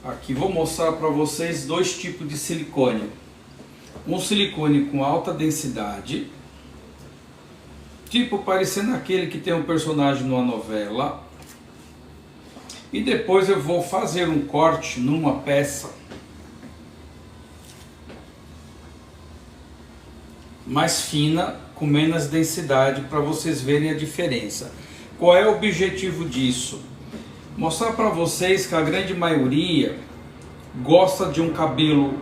Aqui vou mostrar para vocês dois tipos de silicone. Um silicone com alta densidade, tipo parecendo aquele que tem um personagem numa novela. E depois eu vou fazer um corte numa peça mais fina, com menos densidade, para vocês verem a diferença. Qual é o objetivo disso? Mostrar para vocês que a grande maioria gosta de um cabelo,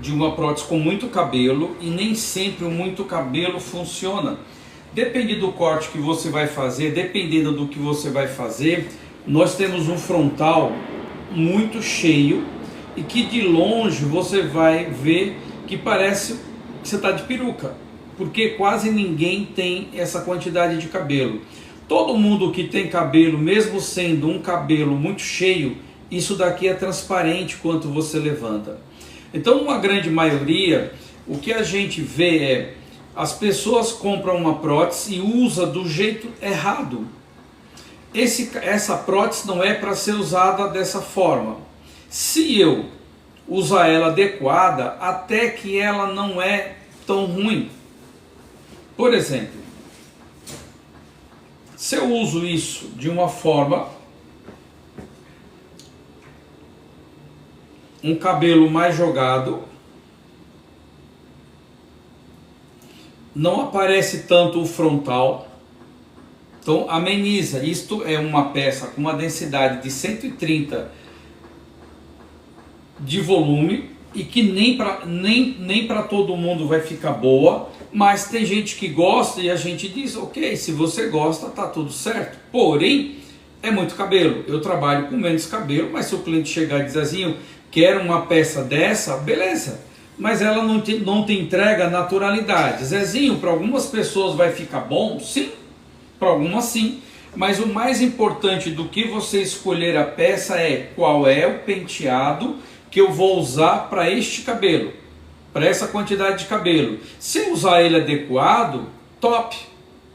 de uma prótese com muito cabelo, e nem sempre o muito cabelo funciona. Depende do corte que você vai fazer, dependendo do que você vai fazer, nós temos um frontal muito cheio e que de longe você vai ver que parece que você está de peruca, porque quase ninguém tem essa quantidade de cabelo. Todo mundo que tem cabelo, mesmo sendo um cabelo muito cheio, isso daqui é transparente quanto você levanta. Então, uma grande maioria, o que a gente vê é as pessoas compram uma prótese e usa do jeito errado. Essa prótese não é para ser usada dessa forma. Se eu usar ela adequada, até que ela não é tão ruim. Por exemplo, se eu uso isso de uma forma, um cabelo mais jogado, não aparece tanto o frontal, então ameniza. Isto é uma peça com uma densidade de 130 de volume e que nem para todo mundo vai ficar boa, mas tem gente que gosta e a gente diz, ok, se você gosta, tá tudo certo. Porém, é muito cabelo. Eu trabalho com menos cabelo, mas se o cliente chegar e dizer assim, quero uma peça dessa, beleza. Mas ela não te entrega naturalidade. Zezinho, para algumas pessoas vai ficar bom? Sim, para algumas sim. Mas o mais importante do que você escolher a peça é qual é o penteado que eu vou usar para este cabelo, para essa quantidade de cabelo. Se eu usar ele adequado, top,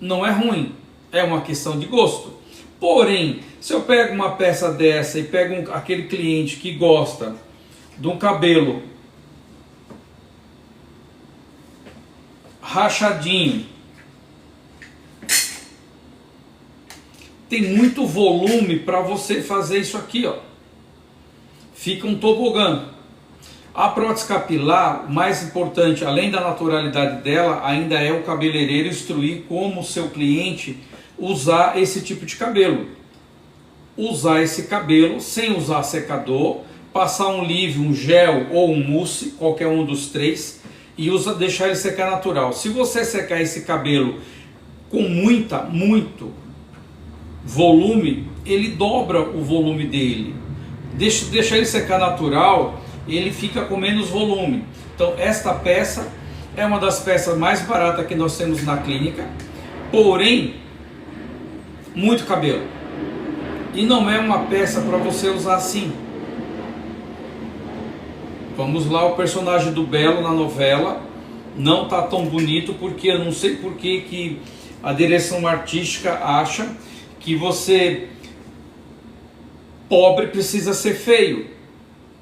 não é ruim, é uma questão de gosto. Porém, se eu pego uma peça dessa e pego aquele cliente que gosta de um cabelo rachadinho, tem muito volume para você fazer isso aqui, ó. Fica um tobogã. A prótese capilar, o mais importante, além da naturalidade dela, ainda é o cabeleireiro instruir como o seu cliente usar esse tipo de cabelo. Usar esse cabelo sem usar secador, passar um leave, um gel ou um mousse, qualquer um dos três, e deixar ele secar natural. Se você secar esse cabelo com muito volume, ele dobra o volume dele. Deixa ele secar natural, ele fica com menos volume. Então esta peça é uma das peças mais baratas que nós temos na clínica, porém muito cabelo, e não é uma peça para você usar assim. Vamos lá, o personagem do Belo na novela não tá tão bonito, porque eu não sei por que a direção artística acha que você pobre precisa ser feio.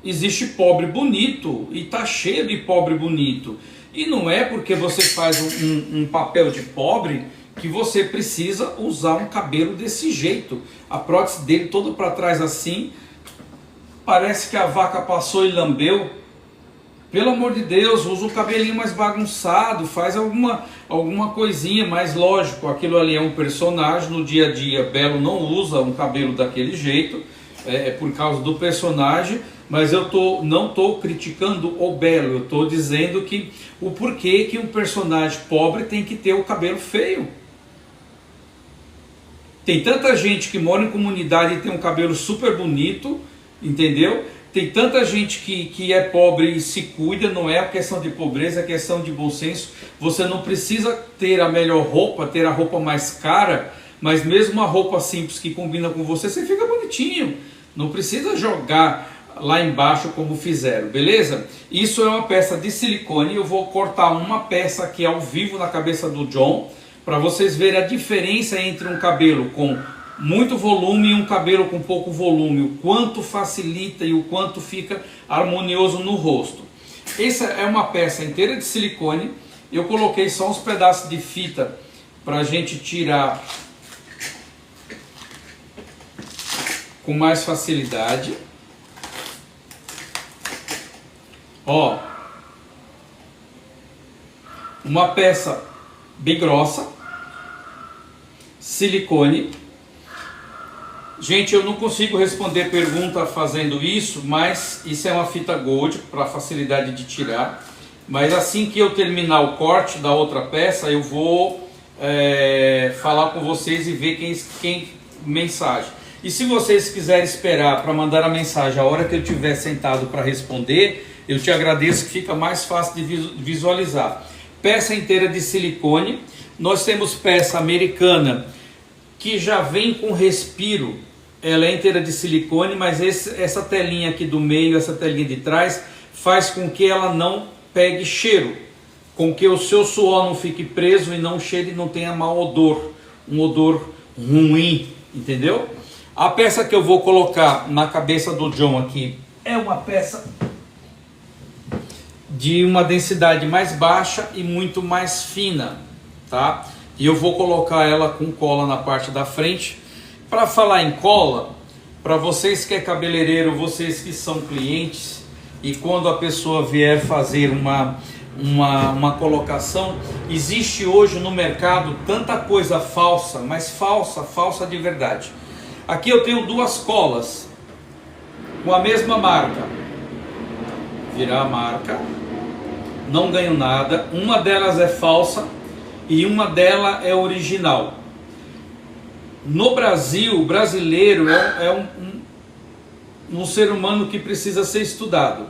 Existe pobre bonito e tá cheio de pobre bonito. E não é porque você faz um papel de pobre que você precisa usar um cabelo desse jeito. A prótese dele toda para trás assim, parece que a vaca passou e lambeu. Pelo amor de Deus, usa o cabelinho mais bagunçado, faz alguma coisinha, mas lógico, aquilo ali é um personagem. No dia a dia, Belo não usa um cabelo daquele jeito, é por causa do personagem, mas eu não estou criticando o Belo, eu estou dizendo que o porquê que um personagem pobre tem que ter o cabelo feio. Tem tanta gente que mora em comunidade e tem um cabelo super bonito, entendeu? Tem tanta gente que é pobre e se cuida, não é a questão de pobreza, é questão de bom senso. Você não precisa ter a melhor roupa, ter a roupa mais cara, mas mesmo uma roupa simples que combina com você, você fica bonitinho. Não precisa jogar lá embaixo como fizeram, beleza? Isso é uma peça de silicone. Eu vou cortar uma peça aqui ao vivo na cabeça do John, para vocês verem a diferença entre um cabelo com muito volume e um cabelo com pouco volume, o quanto facilita e o quanto fica harmonioso no rosto. Essa é uma peça inteira de silicone, eu coloquei só uns pedaços de fita para a gente tirar com mais facilidade. Ó, uma peça bem grossa, silicone. Gente, eu não consigo responder pergunta fazendo isso, mas isso é uma fita gold para facilidade de tirar. Mas assim que eu terminar o corte da outra peça, eu vou falar com vocês e ver quem mensagem. E se vocês quiserem esperar para mandar a mensagem a hora que eu estiver sentado para responder, eu te agradeço, que fica mais fácil de visualizar. Peça inteira de silicone. Nós temos peça americana que já vem com respiro. Ela é inteira de silicone, mas essa telinha aqui do meio, essa telinha de trás, faz com que ela não pegue cheiro, com que o seu suor não fique preso e não cheire e não tenha mau odor, um odor ruim, entendeu? A peça que eu vou colocar na cabeça do John aqui é uma peça de uma densidade mais baixa e muito mais fina, tá? E eu vou colocar ela com cola na parte da frente. Para falar em cola, para vocês que é cabeleireiro, vocês que são clientes, e quando a pessoa vier fazer uma colocação, existe hoje no mercado tanta coisa falsa, mas falsa de verdade. Aqui eu tenho duas colas com a mesma marca. Virar a marca, não ganho nada. Uma delas é falsa e uma delas é original. No Brasil, o brasileiro é um ser humano que precisa ser estudado.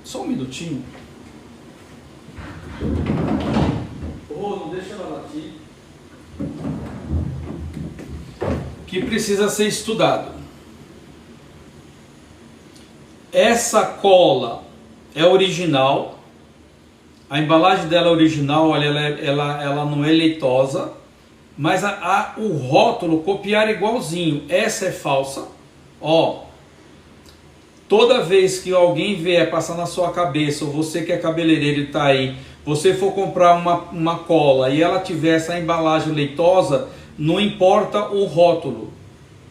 Só um minutinho. Oh, não deixa ela latir. Que precisa ser estudado. Essa cola é original. A embalagem dela é original, olha, ela não é leitosa. Mas o rótulo copiar igualzinho. Essa é falsa. Ó, toda vez que alguém vier passar na sua cabeça, ou você que é cabeleireiro e está aí, você for comprar uma cola e ela tiver essa embalagem leitosa, não importa o rótulo.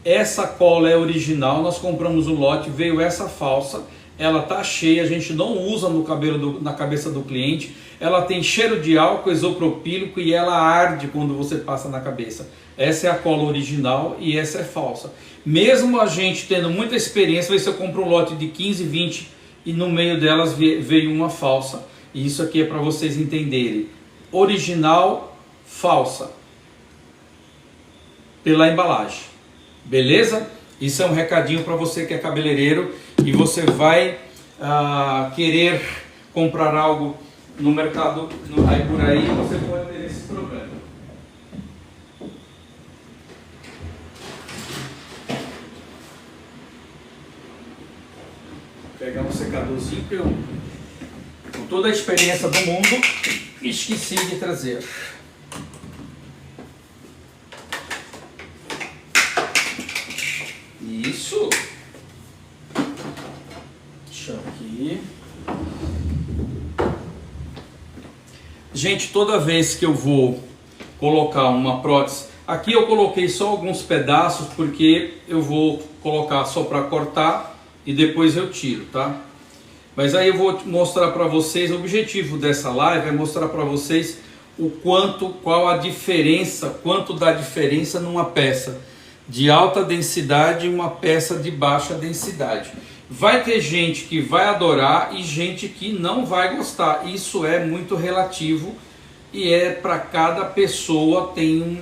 Essa cola é original, nós compramos um lote, veio essa falsa, ela tá cheia, a gente não usa no cabelo na cabeça do cliente. Ela tem cheiro de álcool isopropílico e ela arde quando você passa na cabeça. Essa é a cola original e essa é falsa. Mesmo a gente tendo muita experiência, você compra um lote de 15, 20 e no meio delas veio uma falsa. E isso aqui é para vocês entenderem. Original, falsa. Pela embalagem. Beleza? Isso é um recadinho para você que é cabeleireiro e você vai querer comprar algo no mercado aí por aí, você pode ter esse problema. Vou pegar um secadorzinho que eu, com toda a experiência do mundo, esqueci de trazer. Isso. Deixa aqui. Gente, toda vez que eu vou colocar uma prótese, aqui eu coloquei só alguns pedaços porque eu vou colocar só para cortar e depois eu tiro, tá? Mas aí eu vou mostrar para vocês, o objetivo dessa live é mostrar para vocês qual a diferença, quanto dá diferença numa peça de alta densidade e uma peça de baixa densidade. Vai ter gente que vai adorar e gente que não vai gostar. Isso é muito relativo e é para cada pessoa tem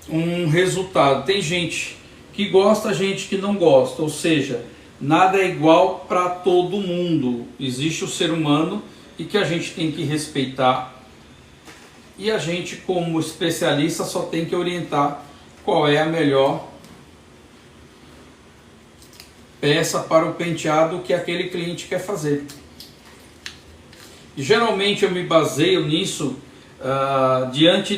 um resultado. Tem gente que gosta, gente que não gosta. Ou seja, nada é igual para todo mundo. Existe o ser humano e que a gente tem que respeitar. E a gente, como especialista, só tem que orientar qual é a melhor peça para o penteado que aquele cliente quer fazer. E geralmente eu me baseio nisso diante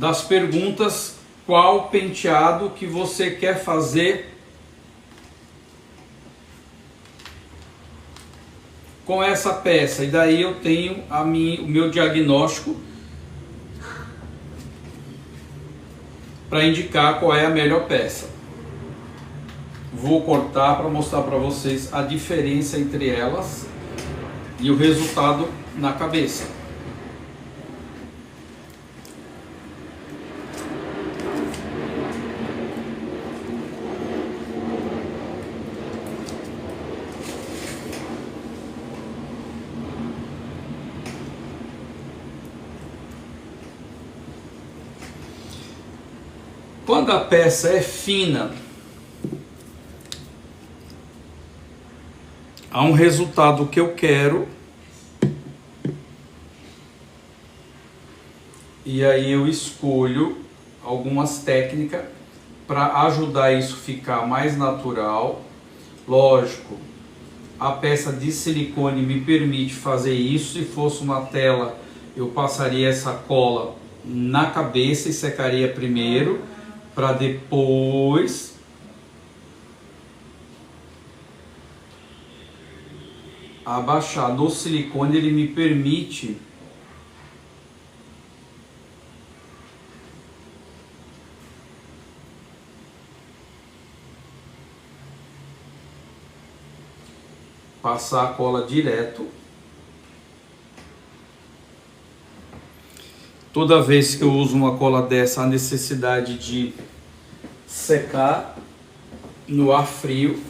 das perguntas: qual penteado que você quer fazer com essa peça? E daí eu tenho o meu diagnóstico para indicar qual é a melhor peça. Vou cortar para mostrar para vocês a diferença entre elas e o resultado na cabeça. Quando a peça é fina, há um resultado que eu quero, e aí eu escolho algumas técnicas para ajudar isso a ficar mais natural. Lógico, a peça de silicone me permite fazer isso. Se fosse uma tela, eu passaria essa cola na cabeça e secaria primeiro, para depois abaixar. No silicone ele me permite passar a cola direto. Toda vez que eu uso uma cola dessa, há necessidade de secar no ar frio.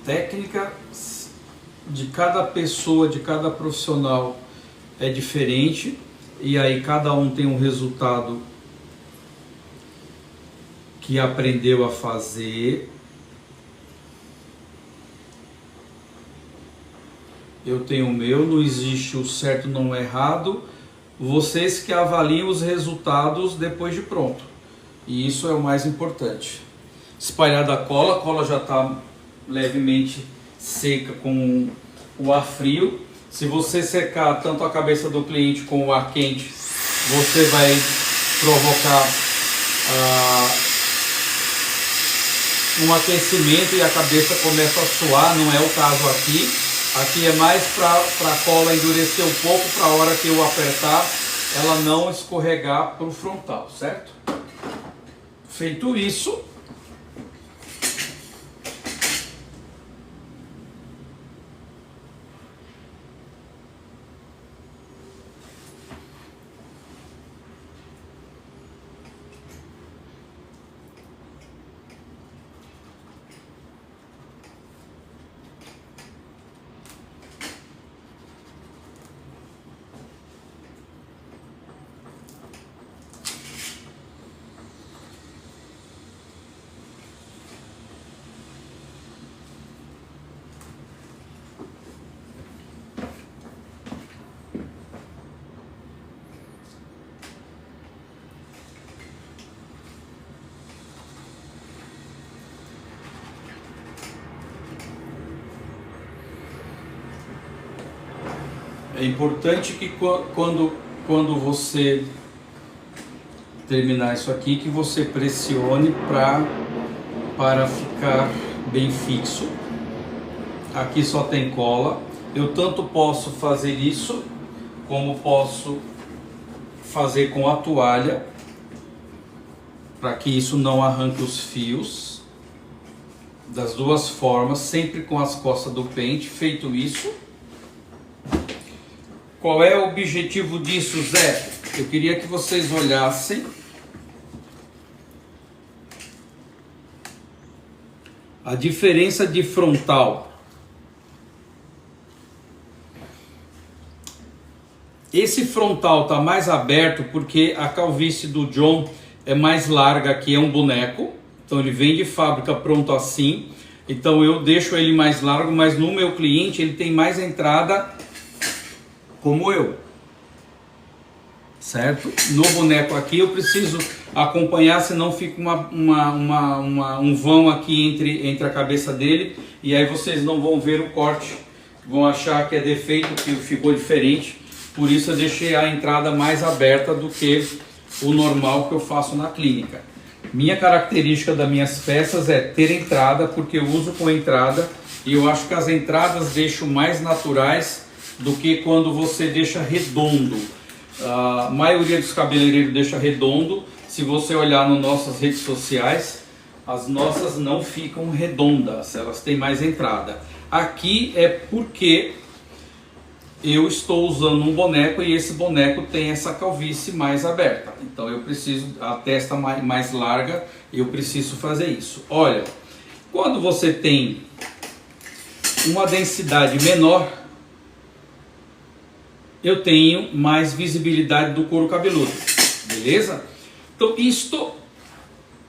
Técnica de cada pessoa, de cada profissional é diferente, e aí cada um tem um resultado que aprendeu a fazer. Eu tenho o meu, não existe o certo não o errado. Vocês que avaliam os resultados depois de pronto, e isso é o mais importante. Espalhada a cola já está levemente seca com o ar frio. Se você secar tanto a cabeça do cliente com o ar quente, você vai provocar um aquecimento e a cabeça começa a suar. Não é o caso aqui. Aqui é mais para a cola endurecer um pouco, para a hora que eu apertar ela não escorregar para o frontal, certo? Feito isso, é importante que quando você terminar isso aqui, que você pressione para ficar bem fixo. aqui só tem cola. Eu tanto posso fazer isso, como posso fazer com a toalha, para que isso não arranque os fios. Das duas formas, sempre com as costas do pente. Feito isso, qual é o objetivo disso, Zé? Eu queria que vocês olhassem a diferença de frontal. Esse frontal está mais aberto porque a calvície do John é mais larga, aqui é um boneco. Então ele vem de fábrica pronto assim. Então eu deixo ele mais largo, mas no meu cliente ele tem mais entrada como eu. Certo? No boneco aqui eu preciso acompanhar, senão fica um vão aqui entre a cabeça dele. E aí vocês não vão ver o corte. Vão achar que é defeito, que ficou diferente. Por isso eu deixei a entrada mais aberta do que o normal que eu faço na clínica. Minha característica das minhas peças é ter entrada, porque eu uso com entrada e eu acho que as entradas deixam mais naturais do que quando você deixa redondo. A maioria dos cabeleireiros deixa redondo. Se você olhar nas nossas redes sociais, as nossas não ficam redondas, elas têm mais entrada. Aqui é porque eu estou usando um boneco e esse boneco tem essa calvície mais aberta. Então eu preciso, a testa mais larga, eu preciso fazer isso. Olha, quando você tem uma densidade menor, eu tenho mais visibilidade do couro cabeludo, beleza? Então isto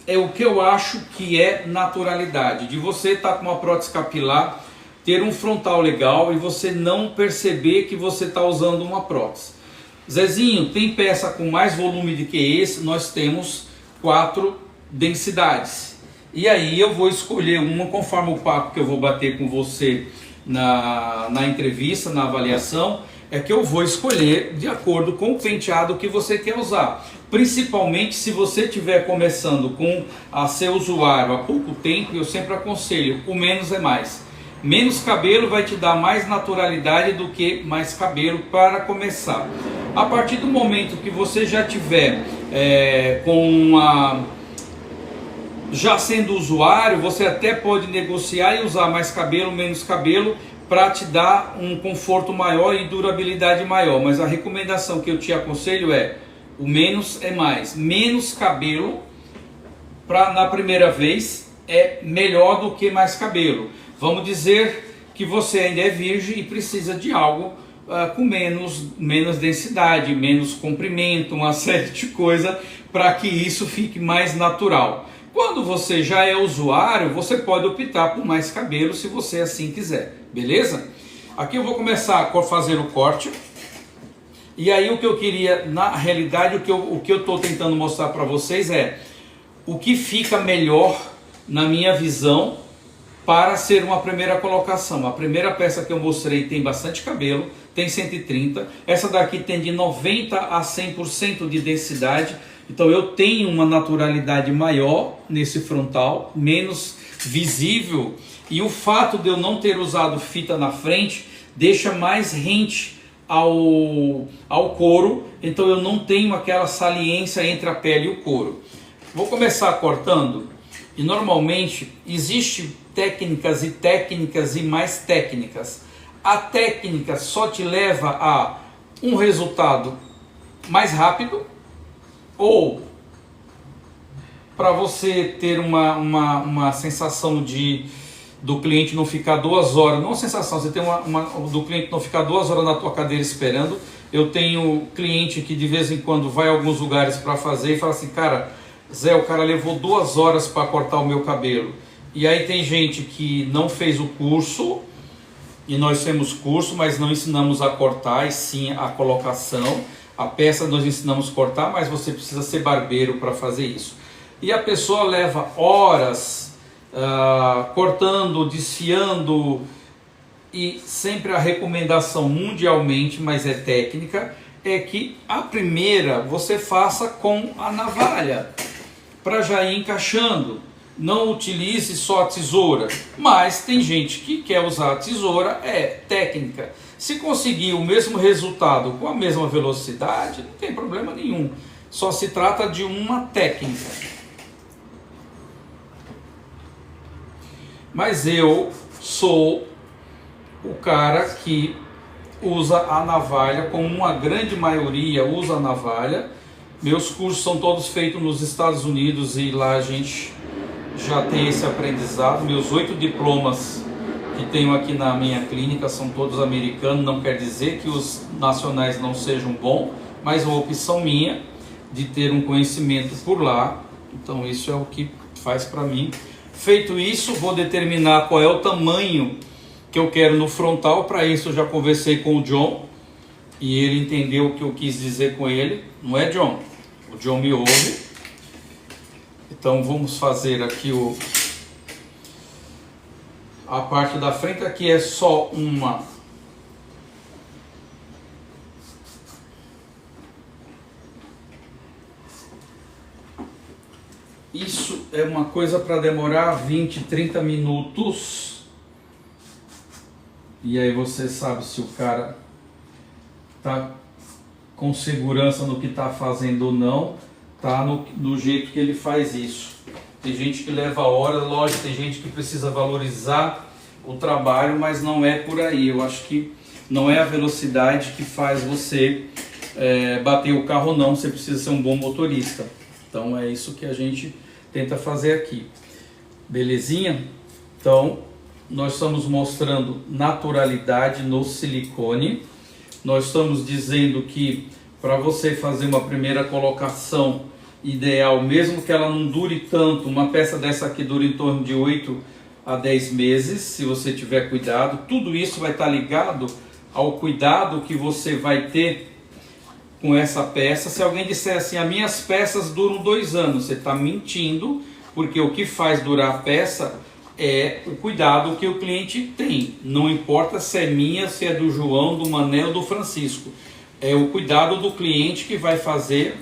é o que eu acho que é naturalidade, de você estar com uma prótese capilar, ter um frontal legal e você não perceber que você está usando uma prótese. Zezinho, tem peça com mais volume do que esse? Nós temos 4 densidades. E aí eu vou escolher uma conforme o papo que eu vou bater com você na entrevista, na avaliação, é que eu vou escolher de acordo com o penteado que você quer usar. Principalmente se você estiver começando a ser usuário há pouco tempo, eu sempre aconselho, o menos é mais. Menos cabelo vai te dar mais naturalidade do que mais cabelo para começar. A partir do momento que você já tiver já sendo usuário, você até pode negociar e usar mais cabelo, menos cabelo, para te dar um conforto maior e durabilidade maior. Mas a recomendação que eu te aconselho é o menos é mais. Menos cabelo na primeira vez é melhor do que mais cabelo. Vamos dizer que você ainda é virgem e precisa de algo com menos densidade, menos comprimento, uma série de coisas para que isso fique mais natural. Quando você já é usuário, você pode optar por mais cabelo se você assim quiser, beleza? Aqui eu vou começar a fazer o corte. E aí o que eu queria, na realidade, o que eu estou tentando mostrar para vocês é o que fica melhor na minha visão para ser uma primeira colocação. A primeira peça que eu mostrei tem bastante cabelo, tem 130. Essa daqui tem de 90 a 100% de densidade. Então eu tenho uma naturalidade maior nesse frontal, menos visível. E o fato de eu não ter usado fita na frente deixa mais rente ao couro. Então eu não tenho aquela saliência entre a pele e o couro. Vou começar cortando. E normalmente existe técnicas e mais técnicas. A técnica só te leva a um resultado mais rápido, ou para você ter uma sensação do cliente não ficar 2 horas, não sensação, você tem do cliente não ficar 2 horas na tua cadeira esperando. Eu tenho cliente que de vez em quando vai a alguns lugares para fazer e fala assim, cara, Zé, o cara levou 2 horas para cortar o meu cabelo. E aí tem gente que não fez o curso, e nós temos curso, mas não ensinamos a cortar, e sim a colocação. A peça nós ensinamos a cortar, mas você precisa ser barbeiro para fazer isso. E a pessoa leva horas cortando, desfiando, e sempre a recomendação mundialmente, mas é técnica, é que a primeira você faça com a navalha, para já ir encaixando. não utilize só a tesoura. Mas tem gente que quer usar a tesoura, técnica. Se conseguir o mesmo resultado com a mesma velocidade, não tem problema nenhum. Só se trata de uma técnica. Mas eu sou o cara que usa a navalha, como uma grande maioria usa a navalha. Meus cursos são todos feitos nos Estados Unidos e lá a gente já tem esse aprendizado. Meus 8 diplomas que tenho aqui na minha clínica são todos americanos. Não quer dizer que os nacionais não sejam bons, mas é uma opção minha de ter um conhecimento por lá. Então isso é o que faz para mim. Feito isso, vou determinar qual é o tamanho que eu quero no frontal. Para isso eu já conversei com o John e ele entendeu o que eu quis dizer com ele. Não é, John? O John me ouve. Então vamos fazer aqui a parte da frente. Aqui é só isso é uma coisa para demorar 20, 30 minutos. E aí você sabe se o cara tá com segurança no que está fazendo ou não. Tá no jeito que ele faz isso. Tem gente que leva horas, lógico, tem gente que precisa valorizar o trabalho, mas não é por aí. Eu acho que não é a velocidade que faz você bater o carro ou não. Você precisa ser um bom motorista. Então é isso que a gente tenta fazer aqui. Belezinha? Então nós estamos mostrando naturalidade no silicone. Nós estamos dizendo que para você fazer uma primeira colocação ideal, mesmo que ela não dure tanto, uma peça dessa aqui dura em torno de 8 a 10 meses, se você tiver cuidado. Tudo isso vai estar ligado ao cuidado que você vai ter com essa peça. Se alguém disser assim, as minhas peças duram 2 anos, você está mentindo, porque o que faz durar a peça é o cuidado que o cliente tem. Não importa se é minha, se é do João, do Manel, do Francisco. É o cuidado do cliente que vai fazer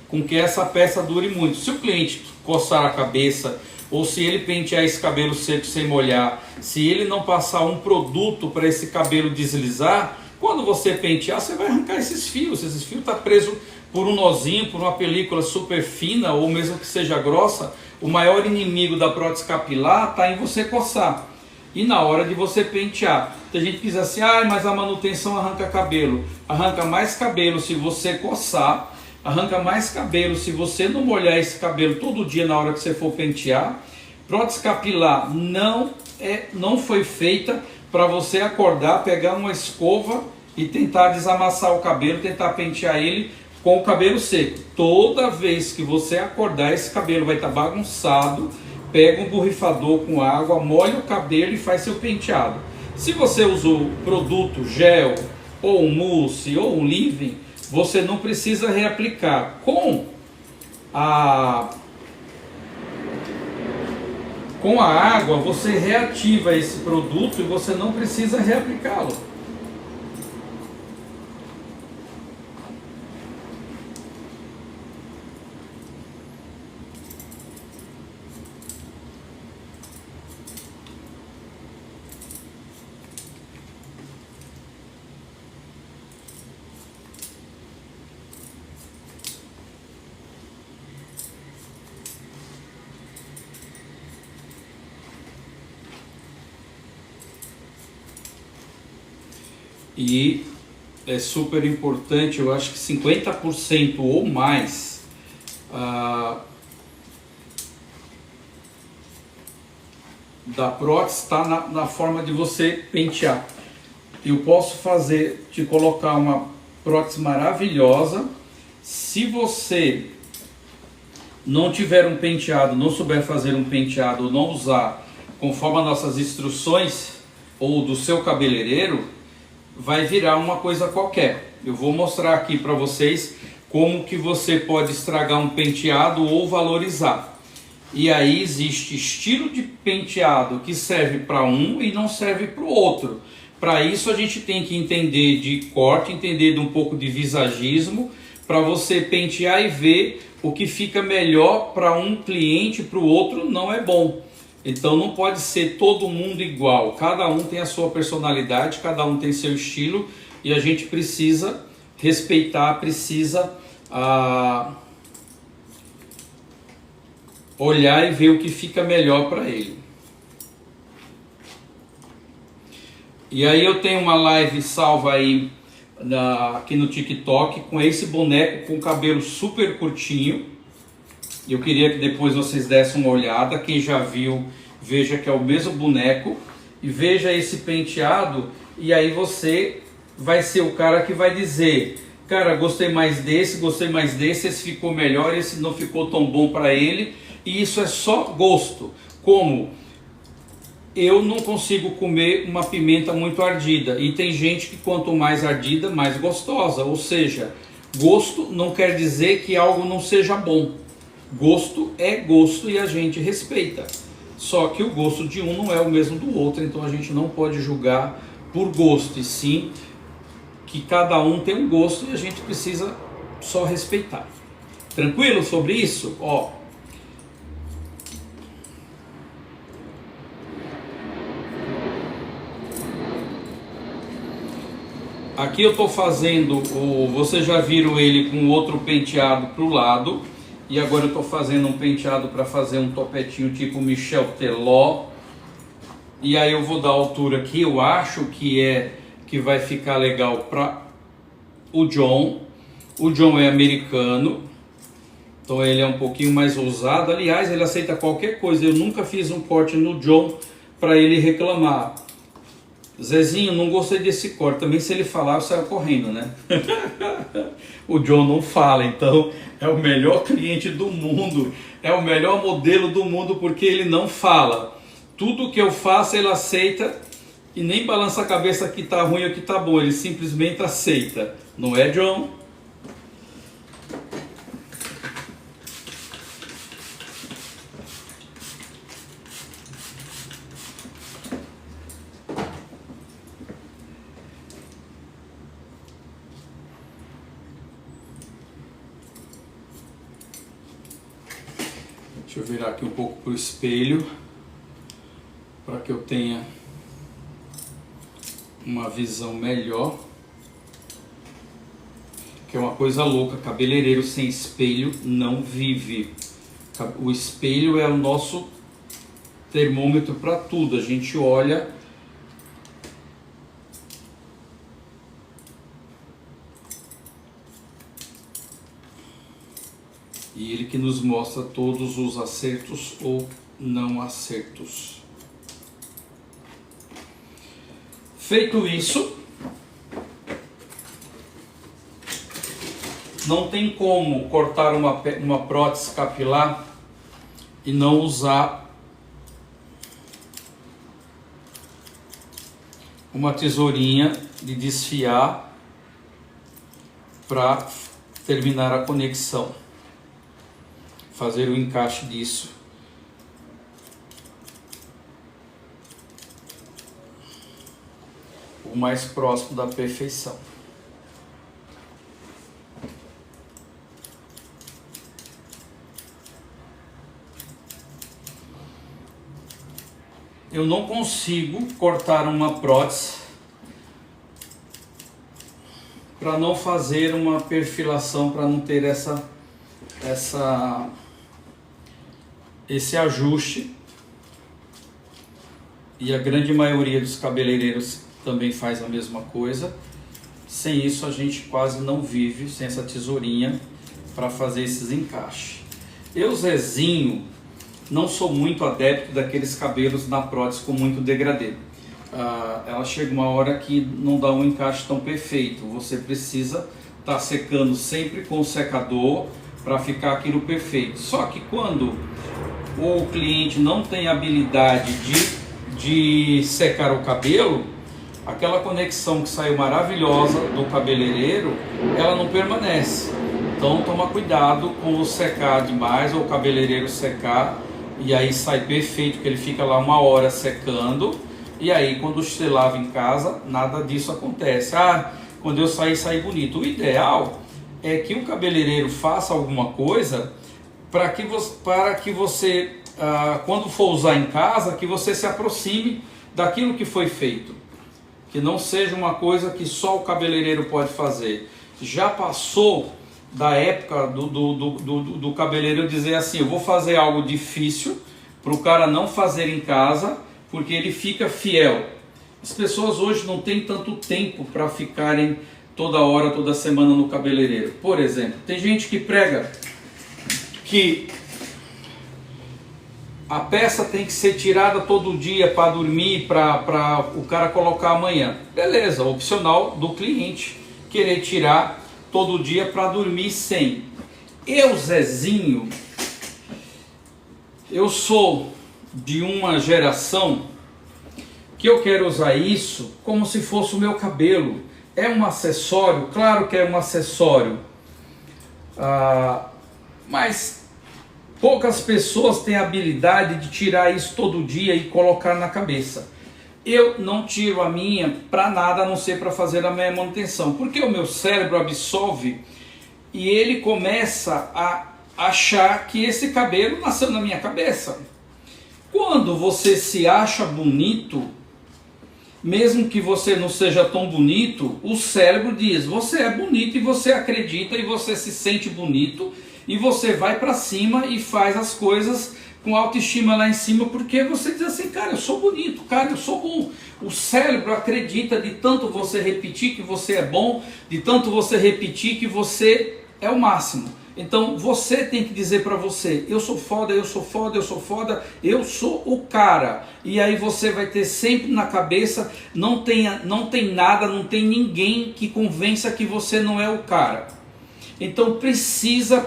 com que essa peça dure muito. Se o cliente coçar a cabeça, ou se ele pentear esse cabelo seco sem molhar, se ele não passar um produto para esse cabelo deslizar, quando você pentear, você vai arrancar esses fios. Esses fios estão presos por um nozinho, por uma película super fina, ou mesmo que seja grossa. O maior inimigo da prótese capilar está em você coçar. E na hora de você pentear, tem gente que diz assim, mas a manutenção arranca cabelo. Arranca mais cabelo se você coçar, arranca mais cabelo se você não molhar esse cabelo todo dia na hora que você for pentear. Prótese capilar não foi feita para você acordar, pegar uma escova e tentar desamassar o cabelo, tentar pentear ele com o cabelo seco. Toda vez que você acordar, esse cabelo vai estar bagunçado. Pega um borrifador com água, molha o cabelo e faz seu penteado. Se você usou produto gel, ou um mousse, ou um leave-in, você não precisa reaplicar. Com a água, você reativa esse produto e você não precisa reaplicá-lo. E é super importante, eu acho que 50% ou mais da prótese está na forma de você pentear. Eu posso te colocar uma prótese maravilhosa. Se você não tiver um penteado, não souber fazer um penteado ou não usar conforme as nossas instruções ou do seu cabeleireiro, vai virar uma coisa qualquer. Eu vou mostrar aqui para vocês como que você pode estragar um penteado ou valorizar. E aí existe estilo de penteado que serve para um e não serve para o outro. Para isso a gente tem que entender de corte, entender de um pouco de visagismo, para você pentear e ver o que fica melhor para um cliente, para o outro não é bom. Então não pode ser todo mundo igual, cada um tem a sua personalidade, cada um tem seu estilo e a gente precisa respeitar, precisa olhar e ver o que fica melhor para ele. E aí eu tenho uma live salva aí aqui no TikTok com esse boneco com cabelo super curtinho. Eu queria que depois vocês dessem uma olhada. Quem já viu, veja que é o mesmo boneco e veja esse penteado, e aí você vai ser o cara que vai dizer: cara, gostei mais desse, esse ficou melhor, esse não ficou tão bom para ele. E isso é só gosto. Como eu não consigo comer uma pimenta muito ardida, e tem gente que quanto mais ardida, mais gostosa. Ou seja, gosto não quer dizer que algo não seja bom. Gosto é gosto e a gente respeita. Só que o gosto de um não é o mesmo do outro, então a gente não pode julgar por gosto, e sim que cada um tem um gosto e a gente precisa só respeitar. Tranquilo sobre isso? Ó, aqui eu estou fazendo, vocês já viram ele com outro penteado para o lado, e agora eu estou fazendo um penteado para fazer um topetinho tipo Michel Teló. E aí eu vou dar a altura que eu acho que vai ficar legal para o John. O John é americano, então ele é um pouquinho mais ousado. Aliás, ele aceita qualquer coisa. Eu nunca fiz um corte no John para ele reclamar: Zezinho, não gostei desse corte. Também se ele falar, eu saio correndo, né? O John não fala, então é o melhor cliente do mundo, é o melhor modelo do mundo, porque ele não fala. Tudo que eu faço ele aceita e nem balança a cabeça que tá ruim ou que tá bom, ele simplesmente aceita. Não é, John? Deixa eu virar aqui um pouco para o espelho, para que eu tenha uma visão melhor. Que é uma coisa louca, cabeleireiro sem espelho não vive. O espelho é o nosso termômetro para tudo. A gente olha e ele que nos mostra todos os acertos ou não acertos. Feito isso, não tem como cortar uma prótese capilar e não usar uma tesourinha de desfiar para terminar a conexão. Fazer o encaixe disso. O mais próximo da perfeição. Eu não consigo cortar uma prótese para não fazer uma perfilação, para não ter esse ajuste, e a grande maioria dos cabeleireiros também faz a mesma coisa. Sem isso a gente quase não vive, sem essa tesourinha para fazer esses encaixes. Eu, Zezinho, não sou muito adepto daqueles cabelos na prótese com muito degradê. Ela chega uma hora que não dá um encaixe tão perfeito, você precisa estar secando sempre com o secador para ficar aquilo perfeito. Só que quando o cliente não tem habilidade de secar o cabelo, aquela conexão que saiu maravilhosa do cabeleireiro, ela não permanece. Então toma cuidado com o secar demais, ou o cabeleireiro secar, e aí sai perfeito, que ele fica lá uma hora secando, e aí quando você lava em casa, nada disso acontece. Quando eu saí bonito. O ideal é que o cabeleireiro faça alguma coisa para que você quando for usar em casa, que você se aproxime daquilo que foi feito. Que não seja uma coisa que só o cabeleireiro pode fazer. Já passou da época do cabeleireiro dizer assim, eu vou fazer algo difícil para o cara não fazer em casa, porque ele fica fiel. As pessoas hoje não têm tanto tempo para ficarem toda hora, toda semana no cabeleireiro. Por exemplo, tem gente que prega que a peça tem que ser tirada todo dia para dormir, para o cara colocar amanhã. Beleza, opcional do cliente querer tirar todo dia para dormir sem. Eu, Zezinho, eu sou de uma geração que eu quero usar isso como se fosse o meu cabelo. É um acessório, claro que é um acessório, mas poucas pessoas têm a habilidade de tirar isso todo dia e colocar na cabeça. Eu não tiro a minha para nada, a não ser para fazer a minha manutenção, porque o meu cérebro absorve e ele começa a achar que esse cabelo nasceu na minha cabeça. Quando você se acha bonito, mesmo que você não seja tão bonito, o cérebro diz, você é bonito, e você acredita, e você se sente bonito, e você vai para cima e faz as coisas com autoestima lá em cima, porque você diz assim, cara, eu sou bonito, cara, eu sou bom. O cérebro acredita de tanto você repetir que você é bom, de tanto você repetir que você é o máximo. Então você tem que dizer para você, eu sou foda, eu sou foda, eu sou foda, eu sou o cara. E aí você vai ter sempre na cabeça, não tem nada, não tem ninguém que convença que você não é o cara. Então precisa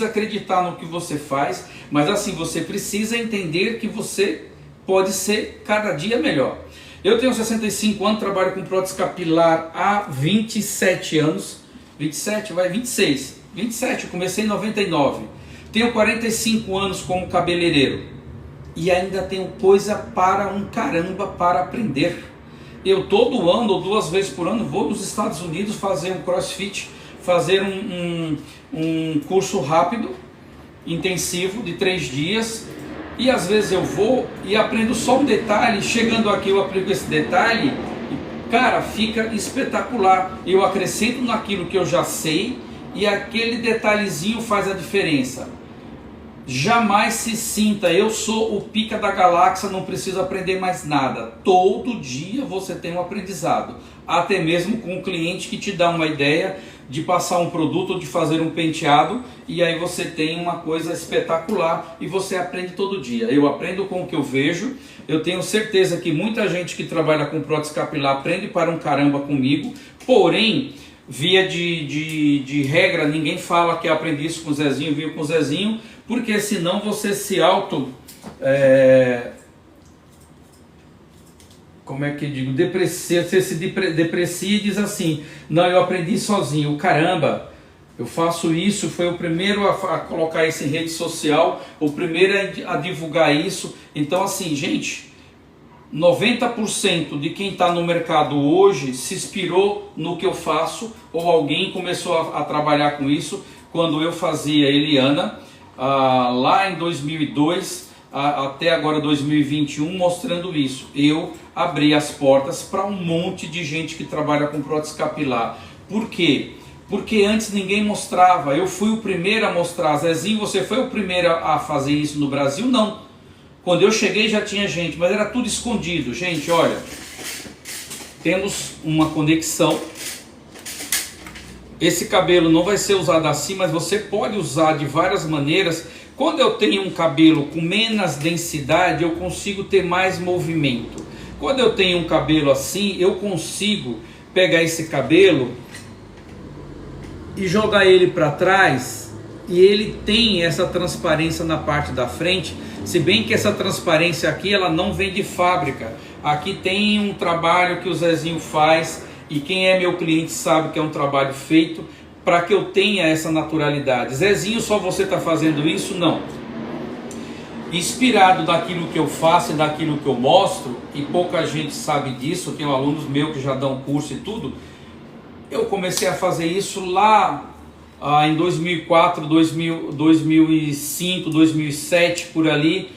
acreditar no que você faz, mas assim, você precisa entender que você pode ser cada dia melhor. Eu tenho 65 anos, trabalho com prótese capilar há 27 anos, 26, eu comecei em 99, tenho 45 anos como cabeleireiro e ainda tenho coisa para um caramba para aprender. Eu todo ano ou 2 vezes por ano vou nos Estados Unidos fazer um crossfit, fazer um curso rápido, intensivo, de 3 dias, e às vezes eu vou e aprendo só um detalhe, chegando aqui eu aplico esse detalhe, e, cara, fica espetacular, eu acrescento naquilo que eu já sei, e aquele detalhezinho faz a diferença. Jamais se sinta, eu sou o pica da galáxia, não preciso aprender mais nada. Todo dia você tem um aprendizado, até mesmo com o cliente que te dá uma ideia de passar um produto ou de fazer um penteado, e aí você tem uma coisa espetacular e você aprende todo dia. Eu aprendo com o que eu vejo, eu tenho certeza que muita gente que trabalha com prótese capilar aprende para um caramba comigo, porém, via de regra, ninguém fala que eu aprendi isso com o Zezinho, viu com o Zezinho, porque senão você se como é que eu digo, deprecia, você se deprecia e diz assim, não, eu aprendi sozinho, caramba, eu faço isso, foi o primeiro a colocar isso em rede social, o primeiro a divulgar isso. Então assim, gente, 90% de quem está no mercado hoje se inspirou no que eu faço, ou alguém começou a trabalhar com isso, quando eu fazia Eliana, lá em 2002, até agora 2021, mostrando isso. Eu abri as portas para um monte de gente que trabalha com prótese capilar. Por quê? Porque antes ninguém mostrava, eu fui o primeiro a mostrar. Zezinho, você foi o primeiro a fazer isso no Brasil? Não. Quando eu cheguei já tinha gente, mas era tudo escondido. Gente, olha, temos uma conexão. Esse cabelo não vai ser usado assim, mas você pode usar de várias maneiras. Quando eu tenho um cabelo com menos densidade, eu consigo ter mais movimento. Quando eu tenho um cabelo assim, eu consigo pegar esse cabelo e jogar ele para trás, e ele tem essa transparência na parte da frente, se bem que essa transparência aqui, ela não vem de fábrica. Aqui tem um trabalho que o Zezinho faz, e quem é meu cliente sabe que é um trabalho feito para que eu tenha essa naturalidade. Zezinho, só você está fazendo isso? Não. Inspirado daquilo que eu faço e daquilo que eu mostro, e pouca gente sabe disso, eu tenho alunos meus que já dão curso e tudo, Eu comecei a fazer isso lá em 2004, 2005, 2007, por ali,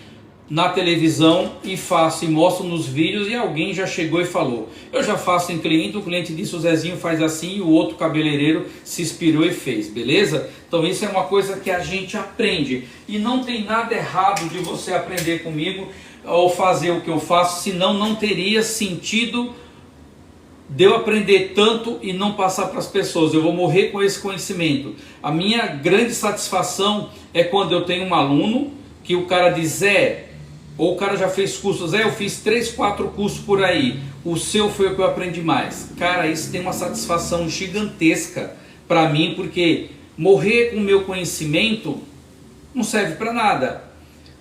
na televisão, e faço e mostro nos vídeos, e alguém já chegou e falou: eu já faço em cliente, o cliente disse, o Zezinho faz assim, e o outro cabeleireiro se inspirou e fez, beleza? Então isso é uma coisa que a gente aprende, e não tem nada errado de você aprender comigo ou fazer o que eu faço, senão não teria sentido de eu aprender tanto e não passar para as pessoas. Eu vou morrer com esse conhecimento. A minha grande satisfação é quando eu tenho um aluno que o cara diz: ou o cara já fez cursos, eu fiz 3, 4 cursos por aí, o seu foi o que eu aprendi mais. Cara, isso tem uma satisfação gigantesca para mim, porque morrer com o meu conhecimento não serve para nada.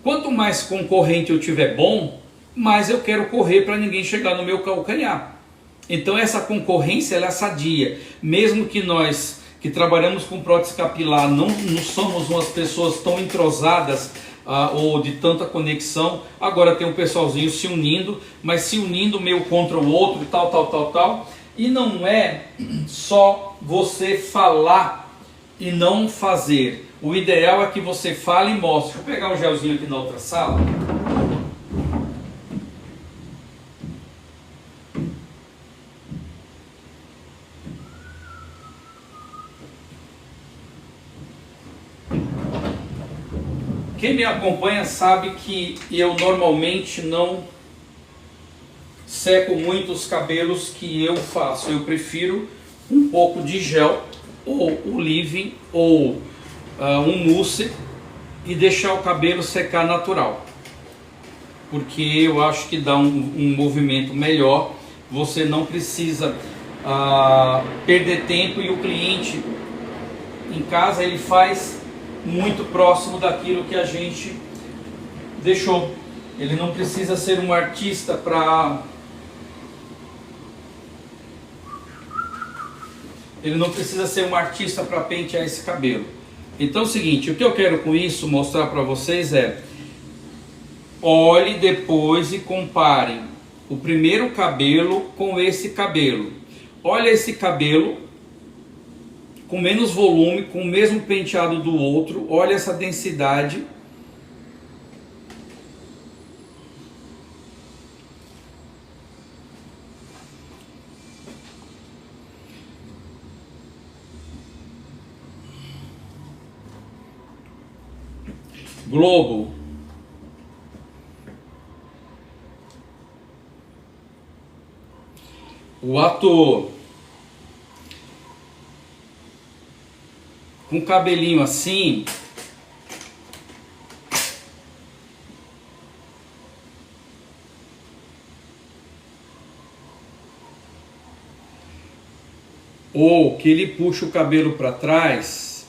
Quanto mais concorrente eu tiver bom, mais eu quero correr para ninguém chegar no meu calcanhar. Então essa concorrência, ela é sadia. Mesmo que nós que trabalhamos com prótese capilar não somos umas pessoas tão entrosadas ou de tanta conexão, agora tem um pessoalzinho se unindo, mas se unindo meio contra o outro e tal. E não é só você falar e não fazer. O ideal é que você fale e mostre. Deixa eu pegar um gelzinho aqui na outra sala. Quem me acompanha sabe que eu normalmente não seco muito os cabelos que eu faço. Eu prefiro um pouco de gel, ou o leave-in, ou um mousse, e deixar o cabelo secar natural. Porque eu acho que dá um movimento melhor. Você não precisa perder tempo, e o cliente em casa ele faz muito próximo daquilo que a gente deixou. Ele não precisa ser um artista para pentear esse cabelo. Então é o seguinte, o que eu quero com isso mostrar para vocês é: olhe depois e comparem o primeiro cabelo com esse cabelo. Olha esse cabelo com menos volume, com o mesmo penteado do outro. Olha essa densidade. Globo. O ator com cabelinho assim, ou que ele puxa o cabelo para trás,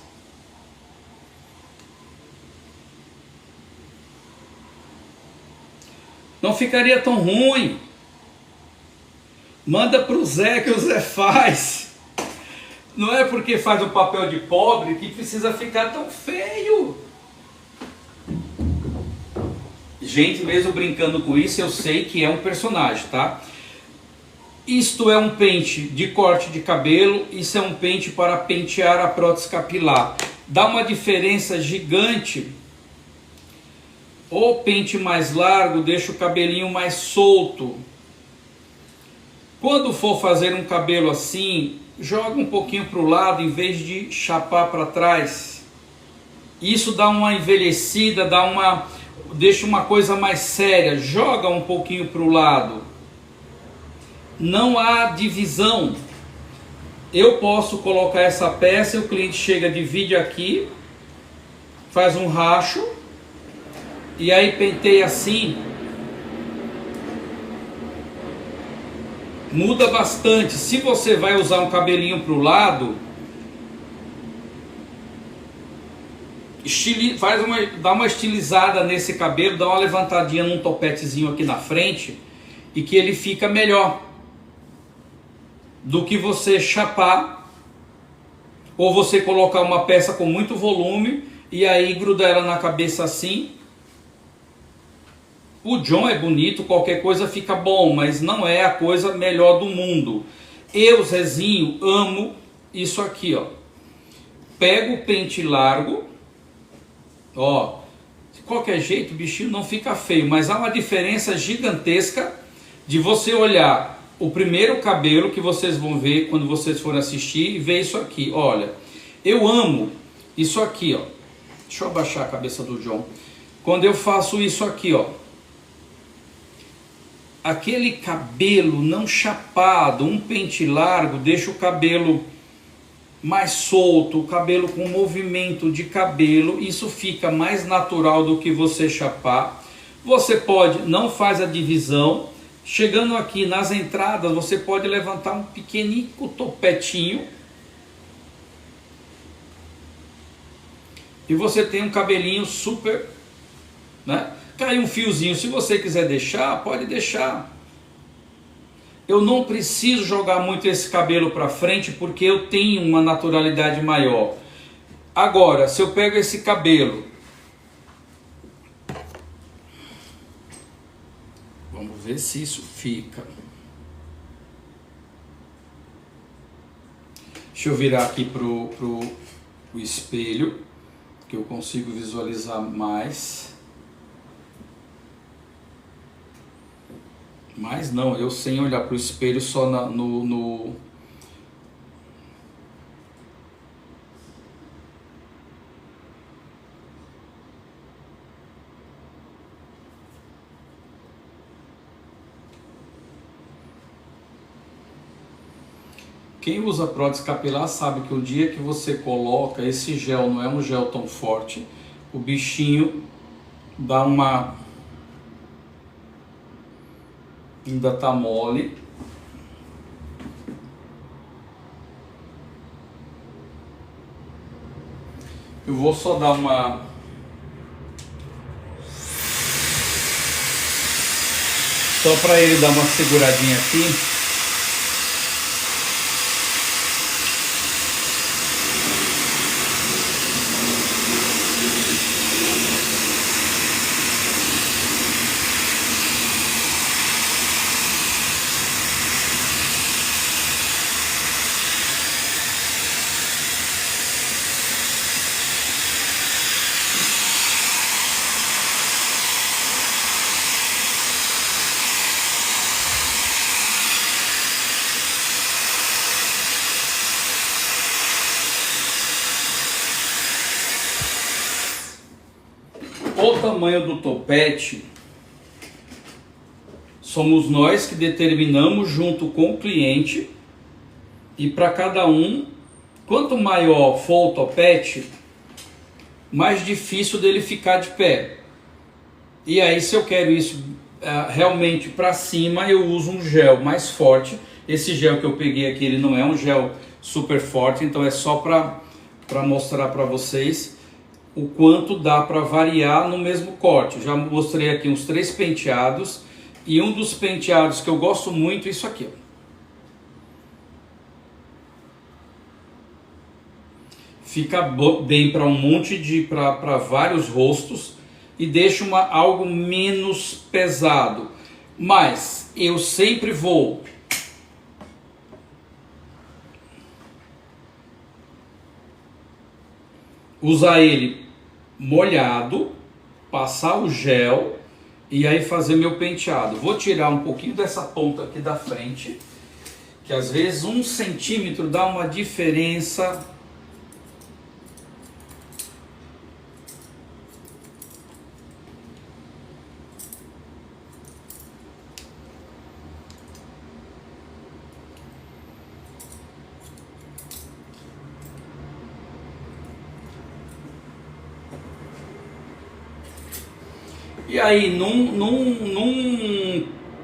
não ficaria tão ruim. Manda pro Zé, que o Zé faz. Não é porque faz o papel de pobre que precisa ficar tão feio. Gente, mesmo brincando com isso, eu sei que é um personagem, tá? Isto é um pente de corte de cabelo, isso é um pente para pentear a prótese capilar. Dá uma diferença gigante. O pente mais largo deixa o cabelinho mais solto. Quando for fazer um cabelo assim, joga um pouquinho para o lado em vez de chapar para trás. Isso dá uma envelhecida, deixa uma coisa mais séria. Joga um pouquinho para o lado. Não há divisão. Eu posso colocar essa peça, o cliente chega, divide aqui, faz um racho, e aí penteia assim. Muda bastante. Se você vai usar um cabelinho para o lado, dá uma estilizada nesse cabelo, dá uma levantadinha num topetezinho aqui na frente, e que ele fica melhor do que você chapar, ou você colocar uma peça com muito volume e aí grudar ela na cabeça assim. O John é bonito, qualquer coisa fica bom, mas não é a coisa melhor do mundo. Eu, Zezinho, amo isso aqui, ó. Pego o pente largo, ó, de qualquer jeito o bichinho não fica feio, mas há uma diferença gigantesca de você olhar o primeiro cabelo que vocês vão ver quando vocês forem assistir e ver isso aqui. Olha, eu amo isso aqui, ó. Deixa eu abaixar a cabeça do John. Quando eu faço isso aqui, ó, aquele cabelo não chapado, um pente largo, deixa o cabelo mais solto, o cabelo com movimento de cabelo, isso fica mais natural do que você chapar. Você pode, não faz a divisão, chegando aqui nas entradas, você pode levantar um pequenininho topetinho, e você tem um cabelinho super, né? Cai um fiozinho, se você quiser deixar, pode deixar. Eu não preciso jogar muito esse cabelo para frente porque eu tenho uma naturalidade maior. Agora, se eu pego esse cabelo, vamos ver se isso fica. Deixa eu virar aqui pro espelho, que eu consigo visualizar mais. Mas não, eu sem olhar para o espelho, só no... Quem usa prótese capilar sabe que o dia que você coloca esse gel, não é um gel tão forte, o bichinho dá uma... ainda tá mole. Eu vou só dar uma... só para ele dar uma seguradinha aqui. O tamanho do topete somos nós que determinamos junto com o cliente, e para cada um, quanto maior for o topete, mais difícil dele ficar de pé. E aí, se eu quero isso realmente para cima, eu uso um gel mais forte. Esse gel que eu peguei aqui, ele não é um gel super forte, então é só para mostrar para vocês o quanto dá para variar no mesmo corte. Já mostrei aqui uns 3 penteados, e um dos penteados que eu gosto muito é isso aqui, ó. Fica bem para um monte de, para vários rostos, e deixa algo menos pesado. Mas eu sempre vou usar ele molhado, passar o gel e aí fazer meu penteado. Vou tirar um pouquinho dessa ponta aqui da frente, que às vezes 1 centímetro dá uma diferença. E aí,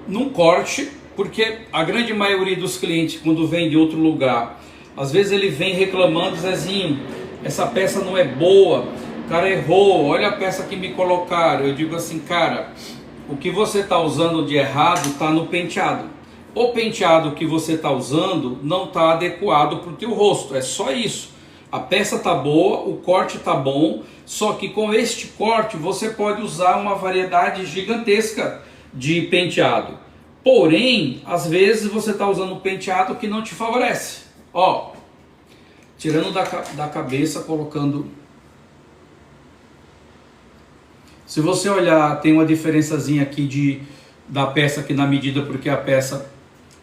num corte, porque a grande maioria dos clientes, quando vem de outro lugar, às vezes ele vem reclamando: Zezinho, essa peça não é boa, o cara errou, olha a peça que me colocaram. Eu digo assim: cara, o que você está usando de errado está no penteado. O penteado que você está usando não está adequado para o teu rosto, é só isso. A peça tá boa, o corte tá bom, só que com este corte você pode usar uma variedade gigantesca de penteado. Porém, às vezes você está usando um penteado que não te favorece. Ó, tirando da cabeça, colocando. Se você olhar, tem uma diferençazinha aqui da peça aqui na medida, porque a peça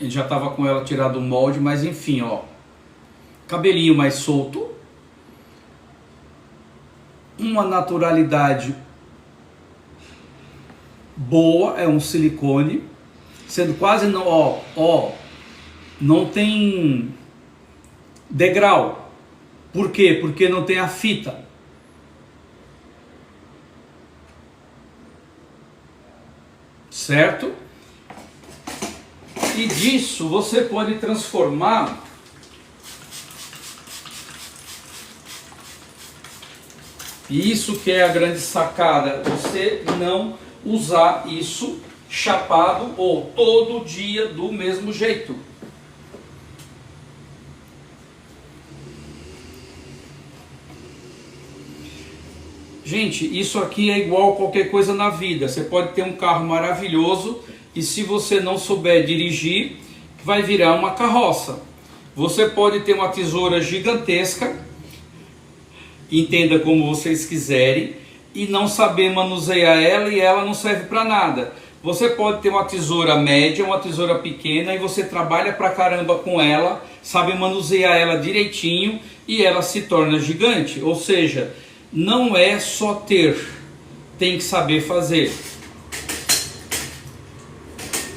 ele já estava com ela tirada do molde, mas enfim, ó, cabelinho mais solto, uma naturalidade boa, é um silicone, sendo quase não, não tem degrau. Por quê? Porque não tem a fita. Certo? E disso você pode transformar isso que é a grande sacada, você não usar isso chapado ou todo dia do mesmo jeito. Gente, isso aqui é igual a qualquer coisa na vida. Você pode ter um carro maravilhoso e se você não souber dirigir, vai virar uma carroça. Você pode ter uma tesoura gigantesca, entenda como vocês quiserem, e não saber manusear ela e ela não serve para nada. Você pode ter uma tesoura média, uma tesoura pequena e você trabalha pra caramba com ela, sabe manusear ela direitinho e ela se torna gigante. Ou seja, não é só ter, tem que saber fazer.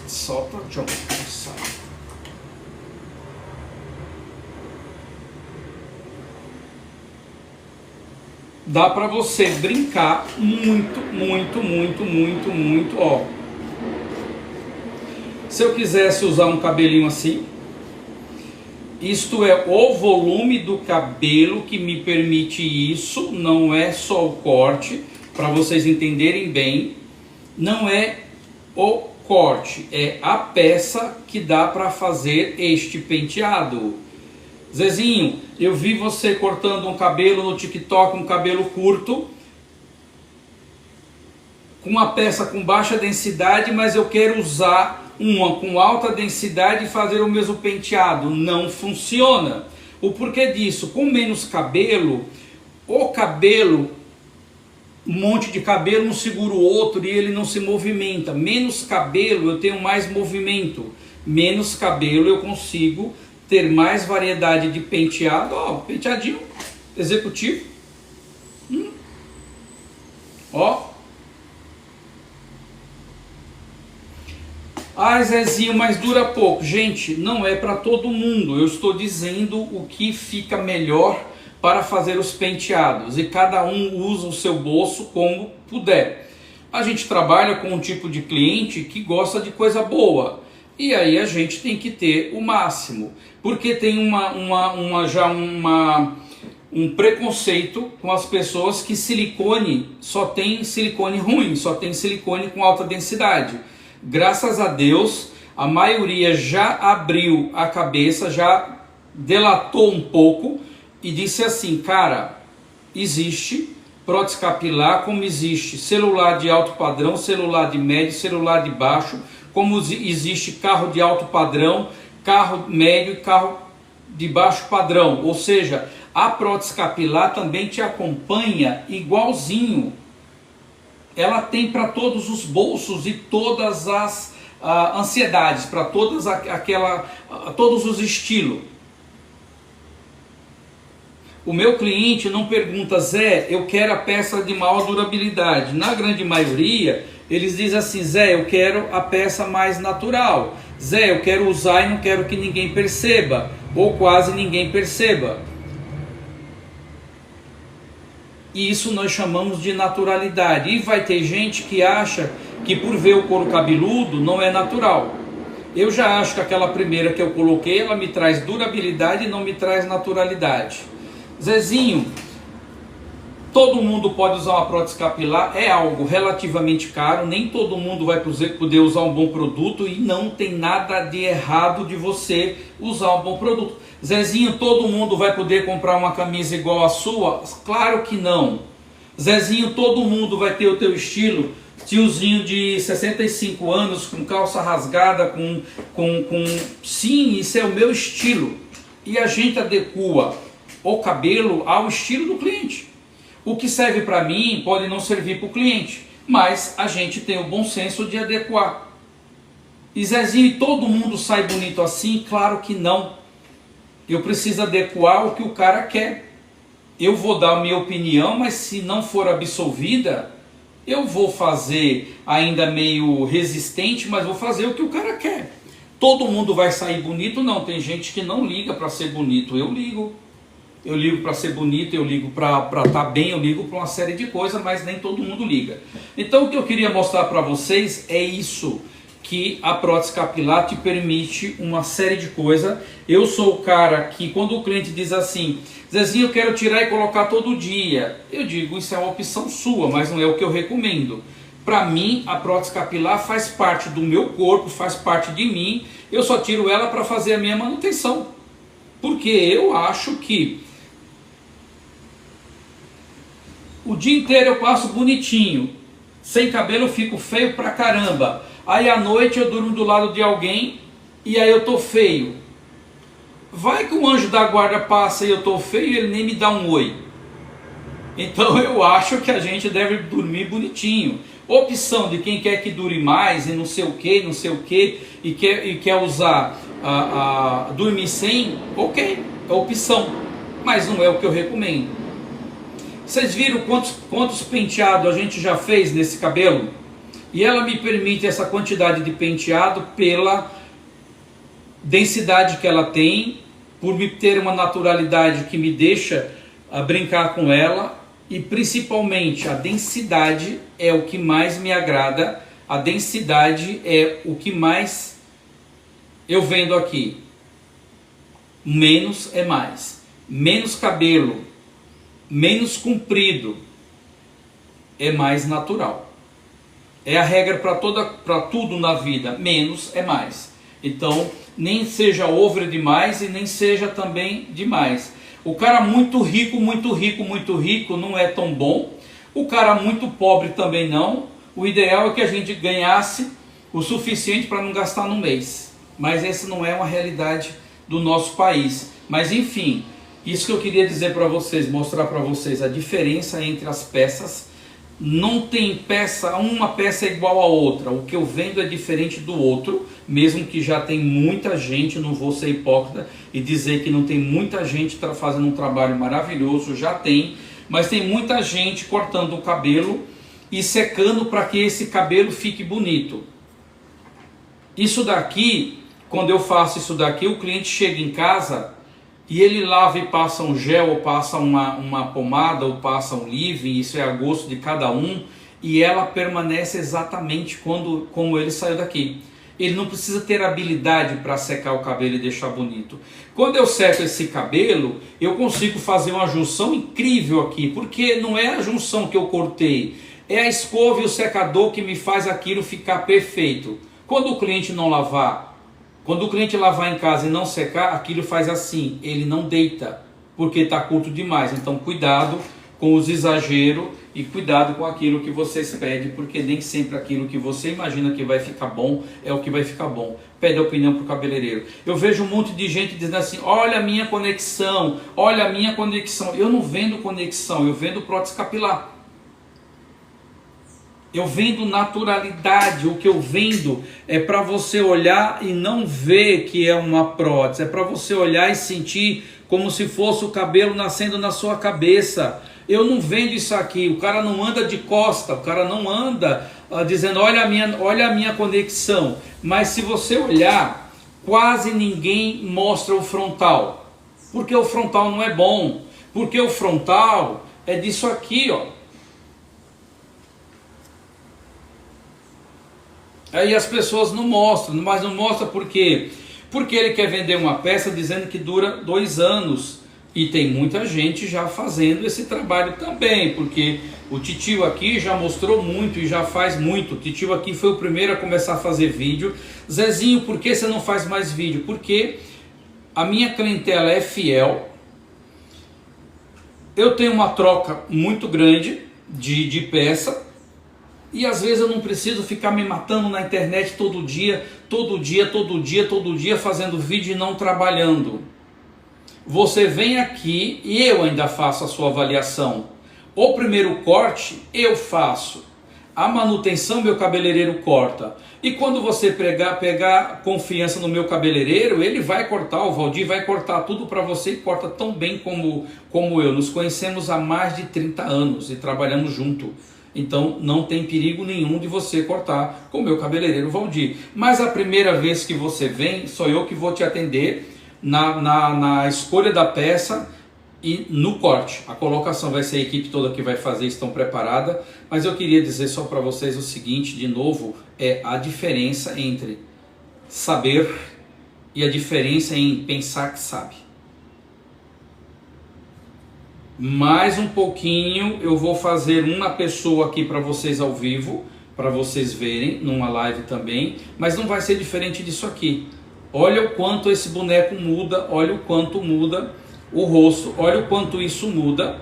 Solta, John. Dá para você brincar muito, ó. Se eu quisesse usar um cabelinho assim, isto é o volume do cabelo que me permite isso, não é só o corte, para vocês entenderem bem, não é o corte, é a peça que dá para fazer este penteado. Zezinho, eu vi você cortando um cabelo no TikTok, um cabelo curto, com uma peça com baixa densidade, mas eu quero usar uma com alta densidade e fazer o mesmo penteado. Não funciona. O porquê disso? Com menos cabelo, o cabelo, um monte de cabelo, um segura o outro e ele não se movimenta. Menos cabelo, eu tenho mais movimento. Menos cabelo, eu consigo ter mais variedade de penteado. Ó, penteadinho executivo. Ó. Ah, Zezinho, mas dura pouco. Gente, não é para todo mundo. Eu estou dizendo o que fica melhor para fazer os penteados. E cada um usa o seu bolso como puder. A gente trabalha com um tipo de cliente que gosta de coisa boa. E aí a gente tem que ter o máximo. Porque tem um preconceito com as pessoas que silicone só tem silicone ruim, só tem silicone com alta densidade. Graças a Deus, a maioria já abriu a cabeça, já delatou um pouco e disse assim, cara, existe prótese capilar como existe celular de alto padrão, celular de médio, celular de baixo, como existe carro de alto padrão, carro médio e carro de baixo padrão. Ou seja, a prótese capilar também te acompanha igualzinho. Ela tem para todos os bolsos e todas as ansiedades, para todos os estilos. O meu cliente não pergunta, Zé, eu quero a peça de maior durabilidade. Na grande maioria, eles dizem assim, Zé, eu quero a peça mais natural. Zé, eu quero usar e não quero que ninguém perceba, ou quase ninguém perceba. E isso nós chamamos de naturalidade. E vai ter gente que acha que por ver o couro cabeludo não é natural. Eu já acho que aquela primeira que eu coloquei, ela me traz durabilidade e não me traz naturalidade. Zezinho, todo mundo pode usar uma prótese capilar, é algo relativamente caro, nem todo mundo vai poder usar um bom produto e não tem nada de errado de você usar um bom produto. Zezinho, todo mundo vai poder comprar uma camisa igual à sua? Claro que não. Zezinho, todo mundo vai ter o teu estilo. Tiozinho de 65 anos, com calça rasgada, Sim, isso é o meu estilo. E a gente adequa o cabelo ao estilo do cliente. O que serve para mim pode não servir para o cliente, mas a gente tem o bom senso de adequar. E Zezinho, todo mundo sai bonito assim? Claro que não. Eu preciso adequar o que o cara quer. Eu vou dar a minha opinião, mas se não for absolvida, eu vou fazer ainda meio resistente, mas vou fazer o que o cara quer. Todo mundo vai sair bonito? Não, tem gente que não liga para ser bonito. Eu ligo. Eu ligo para ser bonito, eu ligo para estar bem, eu ligo para uma série de coisas, mas nem todo mundo liga. Então o que eu queria mostrar para vocês é isso, que a prótese capilar te permite uma série de coisas. Eu sou o cara que quando o cliente diz assim, Zezinho, eu quero tirar e colocar todo dia, eu digo, isso é uma opção sua, mas não é o que eu recomendo. Para mim, a prótese capilar faz parte do meu corpo, faz parte de mim, eu só tiro ela para fazer a minha manutenção. Porque eu acho que o dia inteiro eu passo bonitinho, sem cabelo eu fico feio pra caramba. Aí à noite eu durmo do lado de alguém e aí eu tô feio. Vai que o anjo da guarda passa e eu tô feio e ele nem me dá um oi. Então eu acho que a gente deve dormir bonitinho. Opção de quem quer que dure mais e não sei o que, e quer usar dormir sem, ok, é opção, mas não é o que eu recomendo. Vocês viram quantos penteados a gente já fez nesse cabelo? E ela me permite essa quantidade de penteado pela densidade que ela tem, por me ter uma naturalidade que me deixa brincar com ela, e principalmente a densidade é o que mais me agrada, a densidade é o que mais eu vendo aqui. Menos é mais. Menos cabelo, menos comprido, é mais natural. É a regra para tudo na vida, menos é mais. Então, nem seja over demais e nem seja também demais. O cara muito rico não é tão bom. O cara muito pobre também não. O ideal é que a gente ganhasse o suficiente para não gastar no mês. Mas essa não é uma realidade do nosso país. Mas enfim, isso que eu queria dizer para vocês, mostrar para vocês a diferença entre as peças. Não tem peça, uma peça é igual a outra. O que eu vendo é diferente do outro, mesmo que já tem muita gente, não vou ser hipócrita e dizer que não tem muita gente fazendo um trabalho maravilhoso, já tem, mas tem muita gente cortando o cabelo e secando para que esse cabelo fique bonito. Isso daqui, quando eu faço isso daqui, o cliente chega em casa e ele lava e passa um gel, ou passa uma pomada, ou passa um leave-in, isso é a gosto de cada um, e ela permanece exatamente como ele saiu daqui. Ele não precisa ter habilidade para secar o cabelo e deixar bonito. Quando eu seco esse cabelo, eu consigo fazer uma junção incrível aqui, porque não é a junção que eu cortei, é a escova e o secador que me faz aquilo ficar perfeito. Quando o cliente não lavar, quando o cliente lavar em casa e não secar, aquilo faz assim, ele não deita, porque está curto demais. Então cuidado com os exageros e cuidado com aquilo que vocês pedem, porque nem sempre aquilo que você imagina que vai ficar bom é o que vai ficar bom. Pede a opinião para o cabeleireiro. Eu vejo um monte de gente dizendo assim, olha a minha conexão, olha a minha conexão. Eu não vendo conexão, eu vendo prótese capilar. Eu vendo naturalidade. O que eu vendo é para você olhar e não ver que é uma prótese. É para você olhar e sentir como se fosse o cabelo nascendo na sua cabeça. Eu não vendo isso aqui. O cara não anda de costa. O cara não anda dizendo, olha a minha conexão. Mas se você olhar, quase ninguém mostra o frontal. Porque o frontal não é bom. Porque o frontal é disso aqui, ó. Aí as pessoas não mostram, mas não mostra por quê? Porque ele quer vender uma peça dizendo que dura 2 anos. E tem muita gente já fazendo esse trabalho também, porque o titio aqui já mostrou muito e já faz muito. O titio aqui foi o primeiro a começar a fazer vídeo. Zezinho, por que você não faz mais vídeo? Porque a minha clientela é fiel. Eu tenho uma troca muito grande de peça. E às vezes eu não preciso ficar me matando na internet todo dia, fazendo vídeo e não trabalhando. Você vem aqui e eu ainda faço a sua avaliação. O primeiro corte eu faço. A manutenção meu cabeleireiro corta. E quando você pegar confiança no meu cabeleireiro, ele vai cortar, o Valdir vai cortar tudo para você e corta tão bem como eu. Nos conhecemos há mais de 30 anos e trabalhamos junto. Então não tem perigo nenhum de você cortar com o meu cabeleireiro Valdir. Mas a primeira vez que você vem, sou eu que vou te atender na escolha da peça e no corte. A colocação vai ser a equipe toda que vai fazer, estão preparada. Mas eu queria dizer só para vocês o seguinte, de novo, é a diferença entre saber e a diferença em pensar que sabe. Mais um pouquinho eu vou fazer uma pessoa aqui para vocês ao vivo, para vocês verem, numa live também, mas não vai ser diferente disso aqui. Olha o quanto esse boneco muda, olha o quanto muda o rosto, olha o quanto isso muda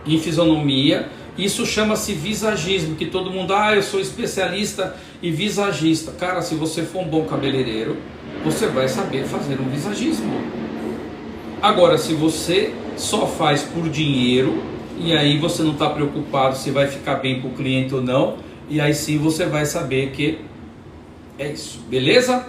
em fisionomia. Isso chama-se visagismo, que todo mundo, eu sou especialista e visagista. Cara, se você for um bom cabeleireiro, você vai saber fazer um visagismo. Agora, se você só faz por dinheiro, e aí você não está preocupado se vai ficar bem para o cliente ou não, e aí sim você vai saber que é isso, beleza?